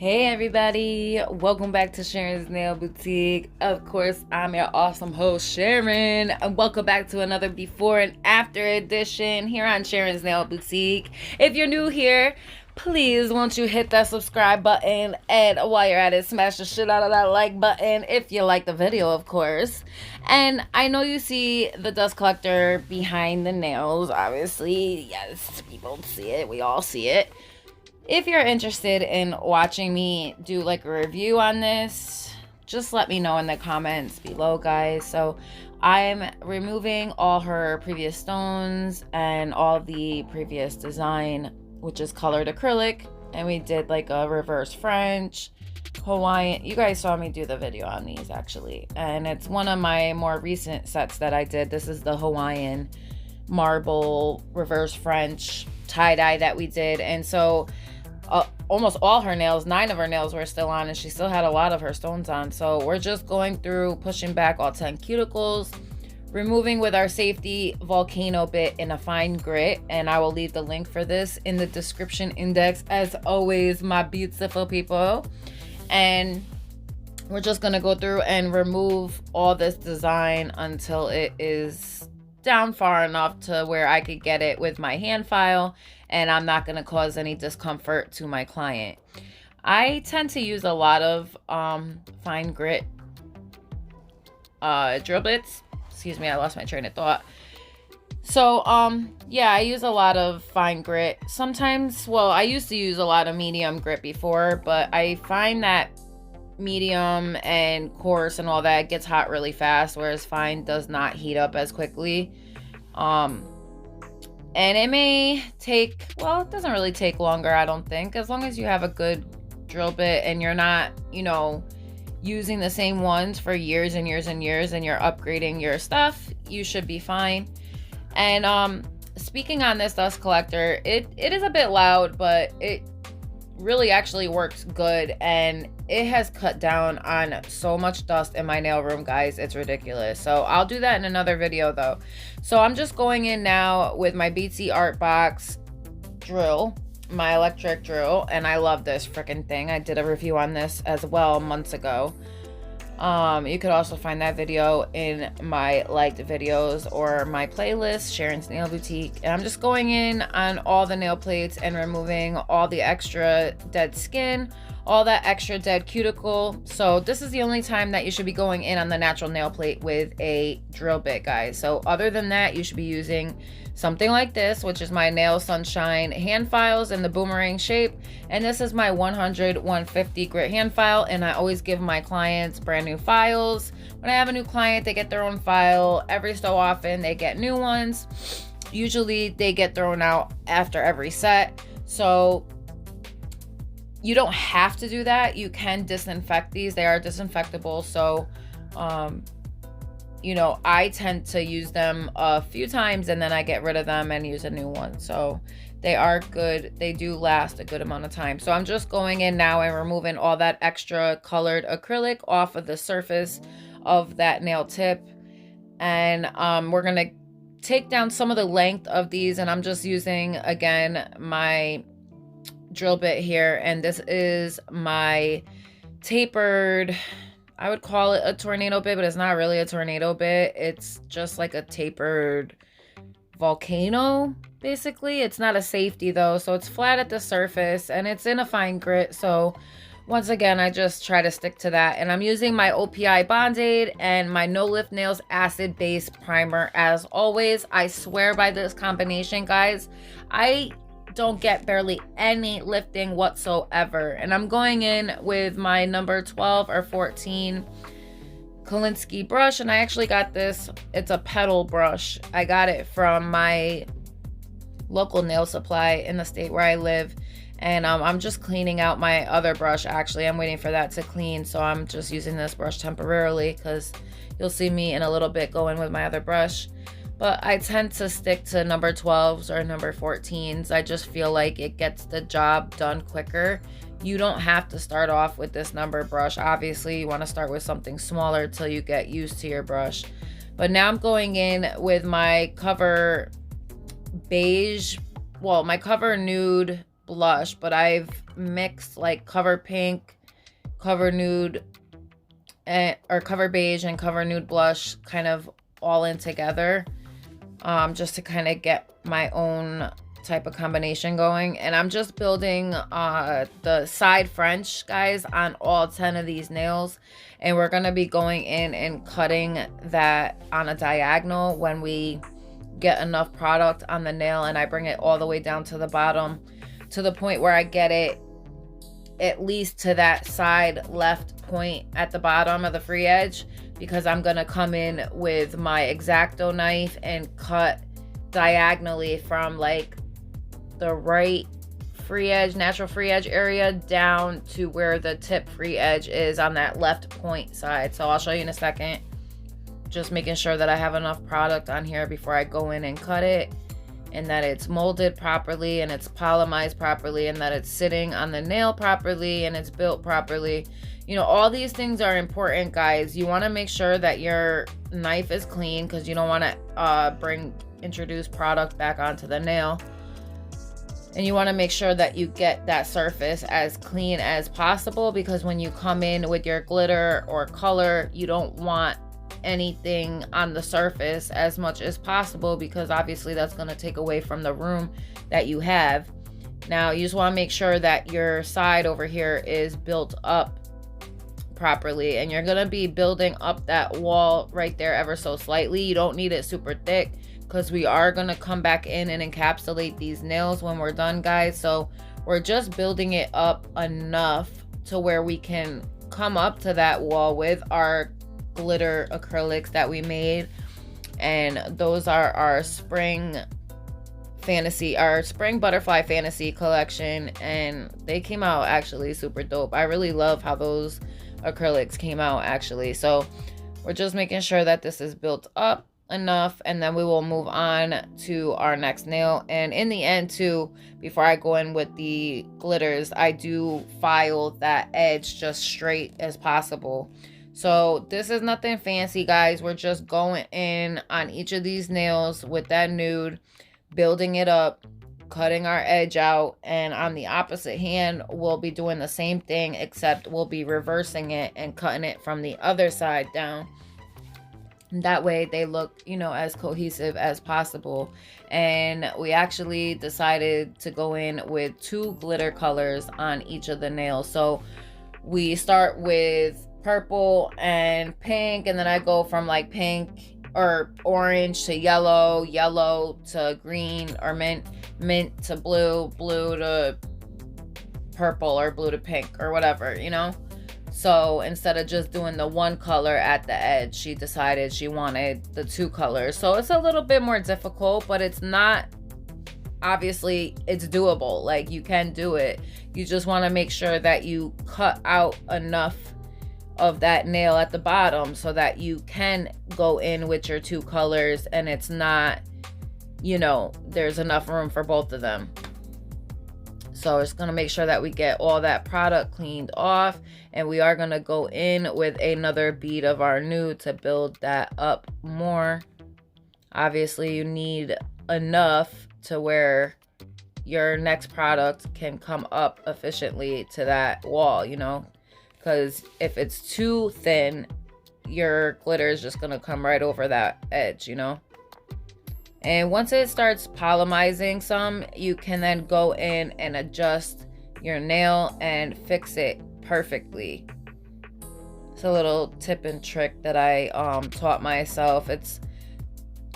Hey everybody, welcome back to Sharon's Nail Boutique. Of course, I'm your awesome host, Sharon, and welcome back to another before and after edition here on Sharon's Nail Boutique. If you're new here, please won't you hit that subscribe button, and while you're at it, smash the shit out of that like button if you like the video, of course. And I know you see the dust collector behind the nails, obviously. Yes, people see it, we all see it. If you're interested in watching me do like a review on this, just let me know in the comments below, guys. So I'm removing all her previous stones and all the previous design, which is colored acrylic, and we did like a reverse French, Hawaiian. You guys saw me do the video on these actually, and it's one of my more recent sets that I did. This is the Hawaiian marble reverse French tie-dye that we did. And so almost all her nails, 9 of her nails were still on, and she still had a lot of her stones on. So we're just going through, pushing back all 10 cuticles, removing with our safety volcano bit in a fine grit, and I will leave the link for this in the description index as always, my beautiful people. And we're just gonna go through and remove all this design until it is down far enough to where I could get it with my hand file and I'm not going to cause any discomfort to my client. I tend to use a lot of fine grit drill bits. Excuse me, I lost my train of thought. So yeah, I use a lot of fine grit. Sometimes, well, I used to use a lot of medium grit before, but I find that medium and coarse and all that gets hot really fast, whereas fine does not heat up as quickly. And it may take, well, it doesn't really take longer, I don't think, as long as you have a good drill bit and you're not, you know, using the same ones for years and years and years, and you're upgrading your stuff, you should be fine. And speaking on this dust collector, it is a bit loud, but it really actually works good, and it has cut down on so much dust in my nail room, guys. It's ridiculous. So I'll do that in another video though. So I'm just going in now with my BT Art Box drill, my electric drill, and I love this freaking thing. I did a review on this as well months ago. You could also find that video in my liked videos or my playlist, Sharon's Nail Boutique. And I'm just going in on all the nail plates and removing all the extra dead skin, all that extra dead cuticle. So this is the only time that you should be going in on the natural nail plate with a drill bit, guys. So other than that, you should be using something like this, which is my Nail Sunshine hand files in the boomerang shape. And this is my 100/150 grit hand file. And I always give my clients brand new files. When I have a new client, they get their own file. Every so often, they get new ones. Usually, they get thrown out after every set. So you don't have to do that. You can disinfect these. They are disinfectable. So, you know, I tend to use them a few times and then I get rid of them and use a new one. So they are good. They do last a good amount of time. So I'm just going in now and removing all that extra colored acrylic off of the surface of that nail tip. And we're going to take down some of the length of these, and I'm just using, again, my drill bit here. And this is my tapered, I would call it a tornado bit, but it's not really a tornado bit. It's just like a tapered volcano, basically. It's not a safety though, so it's flat at the surface and it's in a fine grit. So once again, I just try to stick to that. And I'm using my OPI Bond-Aid and my No Lift Nails Acid Base Primer as always. I swear by this combination, guys. I don't get barely any lifting whatsoever. And I'm going in with my number 12 or 14 Kolinsky brush, and I actually got this, it's a pedal brush. I got it from my local nail supply in the state where I live. And I'm just cleaning out my other brush. Actually, I'm waiting for that to clean, so I'm just using this brush temporarily because you'll see me in a little bit go in with my other brush. But I tend to stick to number 12s or number 14s. I just feel like it gets the job done quicker. You don't have to start off with this number brush. Obviously, you want to start with something smaller till you get used to your brush. But now I'm going in with my Cover Beige, well, my Cover Nude blush, but I've mixed like Cover Pink, Cover Nude, or Cover Beige and Cover Nude blush kind of all in together, just to kind of get my own type of combination going. And I'm just building the side French, guys, on all 10 of these nails, and we're gonna be going in and cutting that on a diagonal when we get enough product on the nail, and I bring it all the way down to the bottom to the point where I get it at least to that side left point at the bottom of the free edge, because I'm gonna come in with my X-Acto knife and cut diagonally from like the right free edge, natural free edge area down to where the tip free edge is on that left point side. So I'll show you in a second. Just making sure that I have enough product on here before I go in and cut it, and that it's molded properly and it's polymerized properly and that it's sitting on the nail properly and it's built properly. You know, all these things are important, guys. You want to make sure that your knife is clean, because you don't want to introduce product back onto the nail. And you want to make sure that you get that surface as clean as possible, because when you come in with your glitter or color, you don't want anything on the surface as much as possible, because obviously that's going to take away from the room that you have. Now you just want to make sure that your side over here is built up properly, and you're going to be building up that wall right there ever so slightly. You don't need it super thick, because we are going to come back in and encapsulate these nails when we're done, guys. So we're just building it up enough to where we can come up to that wall with our glitter acrylics that we made. And those are our spring butterfly fantasy collection, and they came out actually super dope. I really love how those acrylics came out actually. So we're just making sure that this is built up enough, and then we will move on to our next nail. And in the end too, before I go in with the glitters, I do file that edge just straight as possible. So this is nothing fancy, guys. We're just going in on each of these nails with that nude, building it up, cutting our edge out, and on the opposite hand we'll be doing the same thing, except we'll be reversing it and cutting it from the other side down. That way they look, you know, as cohesive as possible. And we actually decided to go in with 2 glitter colors on each of the nails. So we start with purple and pink, and then I go from like pink or orange to yellow, yellow to green, or mint to blue, blue to purple, or blue to pink, or whatever, you know. So instead of just doing the one color at the edge, she decided she wanted the 2 colors. So it's a little bit more difficult, but it's not, obviously it's doable. Like, you can do it. You just want to make sure that you cut out enough of that nail at the bottom so that you can go in with your 2 colors, and it's not, you know, there's enough room for both of them. So it's going to make sure that we get all that product cleaned off, and we are going to go in with another bead of our nude to build that up more. Obviously you need enough to where your next product can come up efficiently to that wall, you know, because if it's too thin, your glitter is just going to come right over that edge, you know. And once it starts polymerizing some, you can then go in and adjust your nail and fix it perfectly. It's a little tip and trick that I taught myself. It's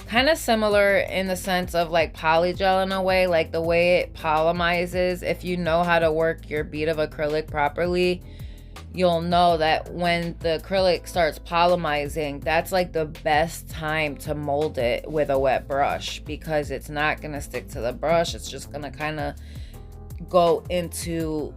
kind of similar in the sense of like polygel in a way, like the way it polymerizes. If you know how to work your bead of acrylic properly, you'll know that when the acrylic starts polymerizing, that's like the best time to mold it with a wet brush, because it's not going to stick to the brush. It's just going to kind of go into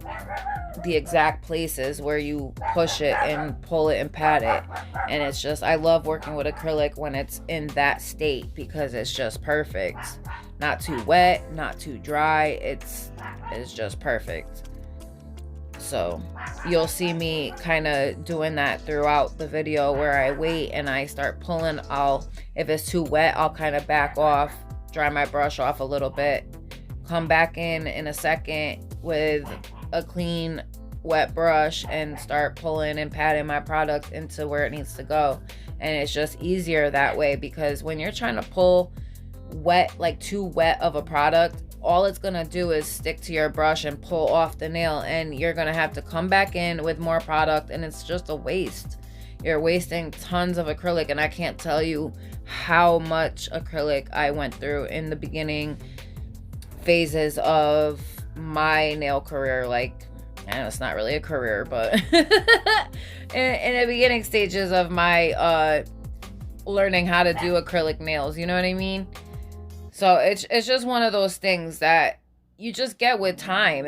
the exact places where you push it and pull it and pat it. And it's just, I love working with acrylic when it's in that state, because it's just perfect. Not too wet, not too dry. It's just perfect. So you'll see me kind of doing that throughout the video, where I wait and I start pulling. If it's too wet, I'll kind of back off, dry my brush off a little bit, come back in a second, with a clean wet brush and start pulling and patting my product into where it needs to go. And it's just easier that way, because when you're trying to pull wet, like too wet of a product, all it's gonna do is stick to your brush and pull off the nail, and you're gonna have to come back in with more product, and it's just a waste. You're wasting tons of acrylic. And I can't tell you how much acrylic I went through in the beginning phases of my nail career. Like, I know it's not really a career, but in the beginning stages of my learning how to do acrylic nails, you know what I mean? So it's just one of those things that you just get with time.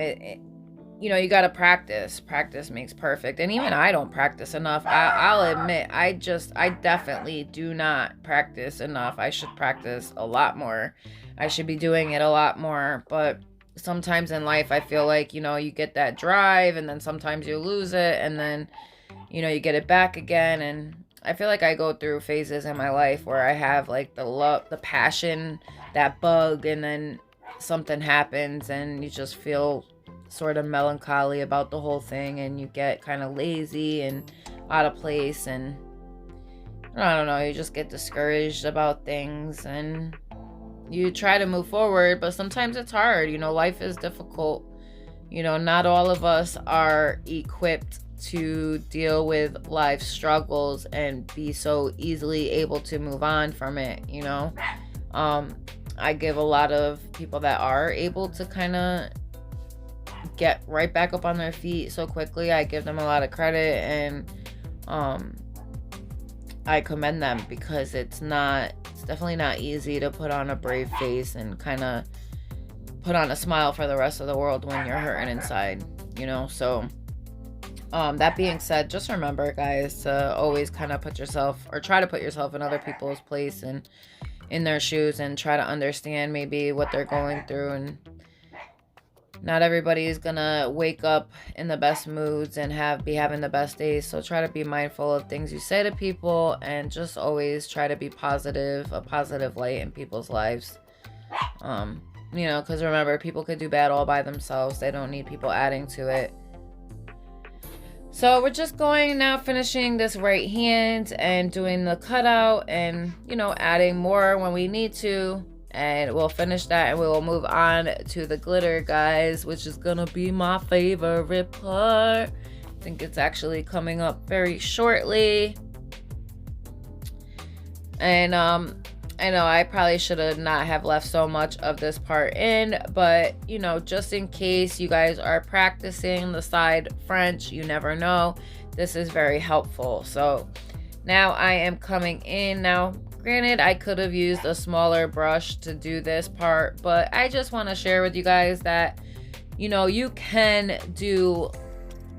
You know, you got to practice. Practice makes perfect. And even I don't practice enough. I'll admit, I definitely do not practice enough. I should practice a lot more. I should be doing it a lot more. But sometimes in life, I feel like, you know, you get that drive, and then sometimes you lose it, and then, you know, you get it back again. And I feel like I go through phases in my life where I have like the love, the passion, that bug, and then something happens and you just feel sort of melancholy about the whole thing, and you get kind of lazy and out of place, and I don't know, you just get discouraged about things, and you try to move forward, but sometimes it's hard. You know, life is difficult. You know, not all of us are equipped to deal with life struggles and be so easily able to move on from it, you know. I give a lot of people that are able to kind of get right back up on their feet so quickly, I give them a lot of credit, and I commend them, because it's definitely not easy to put on a brave face and kind of put on a smile for the rest of the world when you're hurting inside, you know. So that being said, just remember, guys, to always kind of put yourself, or try to put yourself in other people's place and in their shoes, and try to understand maybe what they're going through. And not everybody is gonna wake up in the best moods and be having the best days. So try to be mindful of things you say to people, and just always try to be positive, a positive light in people's lives. You know, because remember, people could do bad all by themselves. They don't need people adding to it. So we're just going now, finishing this right hand and doing the cutout, and, you know, adding more when we need to. And we'll finish that, and we will move on to the glitter, guys, which is gonna be my favorite part. I think it's actually coming up very shortly. And I know I probably should have not have left so much of this part in, but, you know, just in case you guys are practicing the side French, you never know, this is very helpful. So now I am coming in. Now, granted, I could have used a smaller brush to do this part, but I just want to share with you guys that, you know, you can do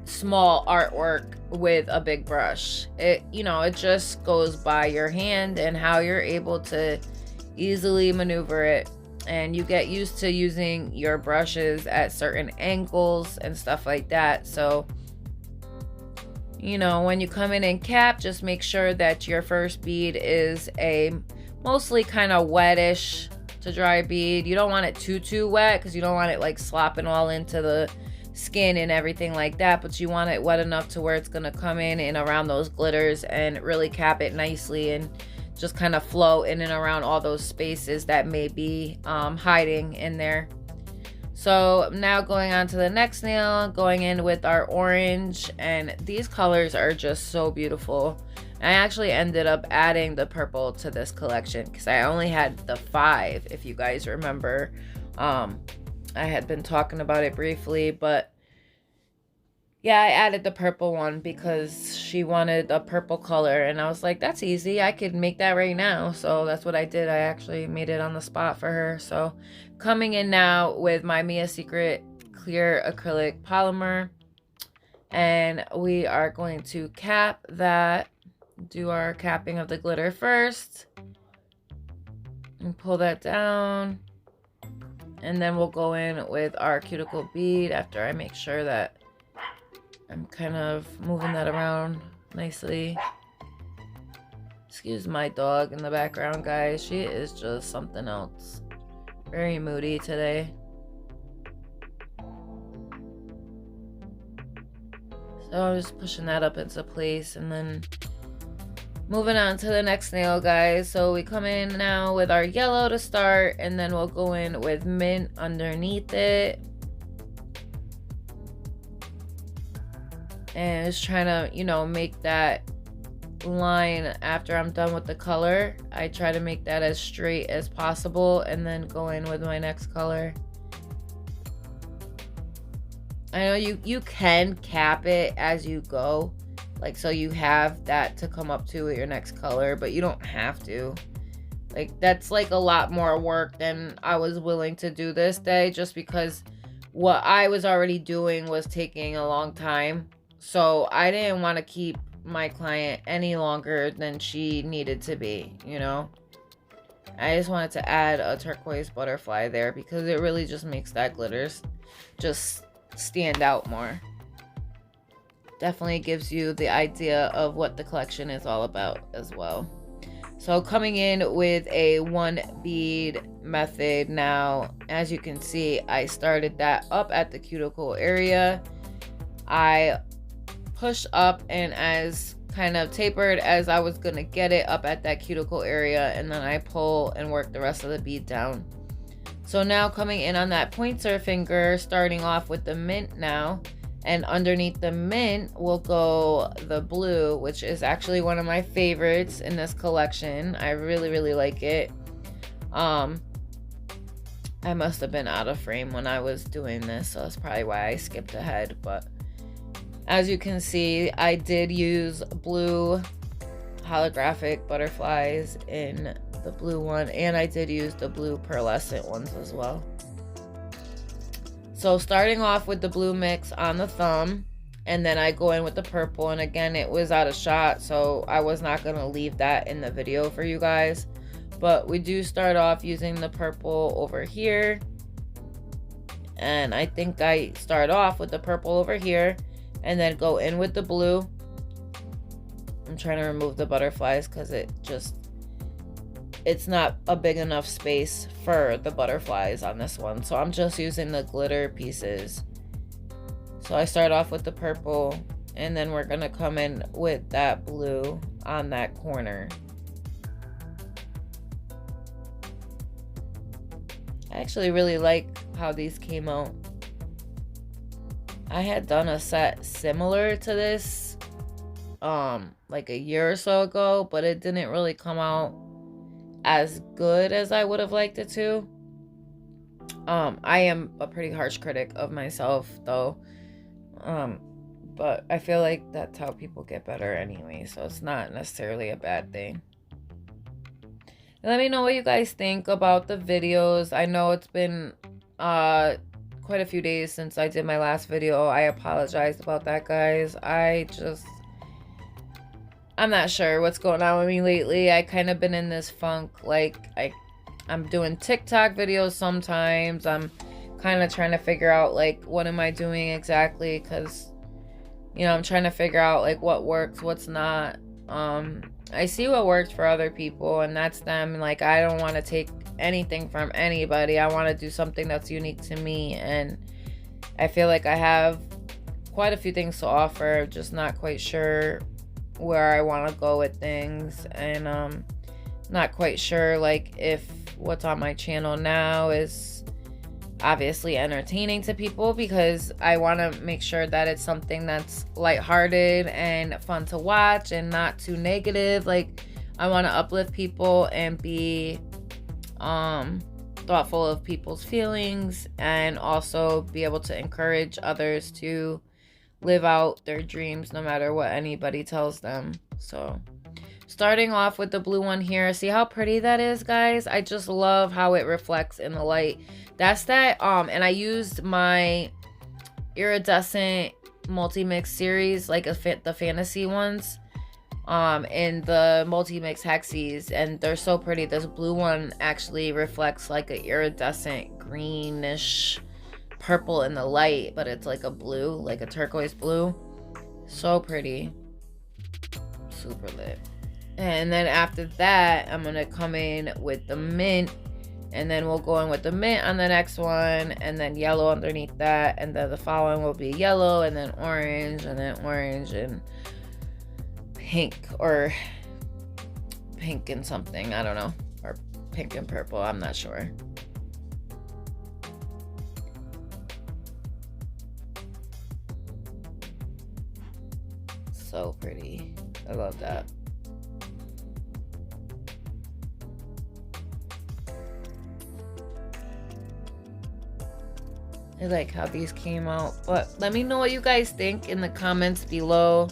small artwork with a big brush. It, you know, it just goes by your hand and how you're able to easily maneuver it, and you get used to using your brushes at certain angles and stuff like that. So, you know, when you come in and cap, just make sure that your first bead is a mostly kind of wettish to dry bead. You don't want it too wet, because you don't want it like slopping all into the skin and everything like that, but you want it wet enough to where it's going to come in and around those glitters and really cap it nicely, and just kind of flow in and around all those spaces that may be hiding in there. So now going on to the next nail, going in with our orange, and these colors are just so beautiful. I actually ended up adding the purple to this collection because I only had the 5, if you guys remember. I had been talking about it briefly, but yeah, I added the purple one because she wanted a purple color, and I was like, that's easy, I could make that right now. So that's what I did. I actually made it on the spot for her. So coming in now with my Mia Secret clear acrylic polymer, and we are going to cap that, do our capping of the glitter first, and pull that down. And then we'll go in with our cuticle bead after I make sure that I'm kind of moving that around nicely. Excuse my dog in the background, guys. She is just something else. Very moody today. So I'm just pushing that up into place, and then moving on to the next nail, guys. So we come in now with our yellow to start, and then we'll go in with mint underneath it. And just trying to, you know, make that line after I'm done with the color. I try to make that as straight as possible, and then go in with my next color. I know you can cap it as you go, like, so you have that to come up to with your next color, but you don't have to. Like, that's like a lot more work than I was willing to do this day, just because what I was already doing was taking a long time. So I didn't want to keep my client any longer than she needed to be, you know? I just wanted to add a turquoise butterfly there because it really just makes that glitter just stand out more. Definitely gives you the idea of what the collection is all about as well. So coming in with a 1 bead method now, as you can see, I started that up at the cuticle area. I pushed up and as kind of tapered as I was gonna get it up at that cuticle area, and then I pull and work the rest of the bead down. So now coming in on that pointer finger, starting off with the mint now, and underneath the mint will go the blue, which is actually one of my favorites in this collection. I really like it. I must have been out of frame when I was doing this, so that's probably why I skipped ahead. But as you can see, I did use blue holographic butterflies in the blue one, and I did use the blue pearlescent ones as well. So starting off with the blue mix on the thumb, and then I go in with the purple, and again, it was out of shot, so I was not going to leave that in the video for you guys. But we do start off using the purple over here, and I think I start off with the purple over here and then go in with the blue. I'm trying to remove the butterflies because it's not a big enough space for the butterflies on this one, so I'm just using the glitter pieces. So I start off with the purple, and then we're gonna come in with that blue on that corner. I actually really like how these came out. I had done a set similar to this like a year or so ago, but it didn't really come out as good as I would have liked it to. I am a pretty harsh critic of myself though, but I feel like that's how people get better anyway, so it's not necessarily a bad thing. Let me know what you guys think about the videos. I know it's been quite a few days since I did my last video. I apologize about that, guys. I'm not sure what's going on with me lately. I kind of been in this funk. Like, I'm doing TikTok videos sometimes. I'm kind of trying to figure out, like, what am I doing exactly? Because, you know, I'm trying to figure out, like, what works, what's not. I see what works for other people, and that's them. Like, I don't want to take anything from anybody. I want to do something that's unique to me, and I feel like I have quite a few things to offer, just not quite sure where I want to go with things, and not quite sure like if what's on my channel now is obviously entertaining to people, because I want to make sure that it's something that's lighthearted and fun to watch and not too negative. Like, I want to uplift people and be thoughtful of people's feelings, and also be able to encourage others to live out their dreams no matter what anybody tells them. So starting off with the blue one here, see how pretty that is, guys? I just love how it reflects in the light. That's that and I used my iridescent multi-mix series, like the fantasy ones, in the multi-mix hexes, and they're so pretty. This blue one actually reflects like an iridescent greenish purple in the light, but it's like a blue, like a turquoise blue. So pretty, super lit. And then after that, I'm gonna come in with the mint And then we'll go in with the mint on the next one, and then yellow underneath that, and then the following will be yellow, and then orange and pink, or pink and something, I don't know, or pink and purple, I'm not sure. So pretty. I love that. I like how these came out, but let me know what you guys think in the comments below.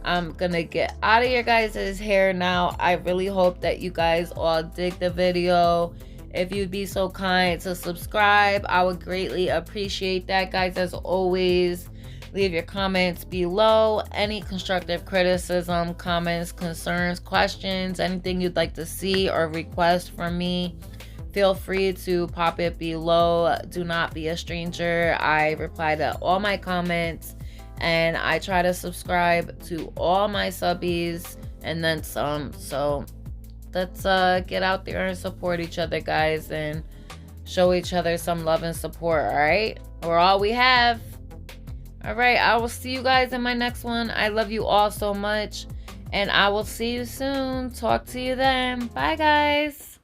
I'm gonna get out of your guys' hair now. I really hope that you guys all dig the video. If you'd be so kind to subscribe, I would greatly appreciate that, guys. As always, leave your comments below. Any constructive criticism, comments, concerns, questions, anything you'd like to see or request from me, feel free to pop it below. Do not be a stranger. I reply to all my comments, and I try to subscribe to all my subbies and then some. So let's get out there and support each other, guys, and show each other some love and support. All right, we're all we have. All right, I will see you guys in my next one. I love you all so much, and I will see you soon. Talk to you then. Bye, guys.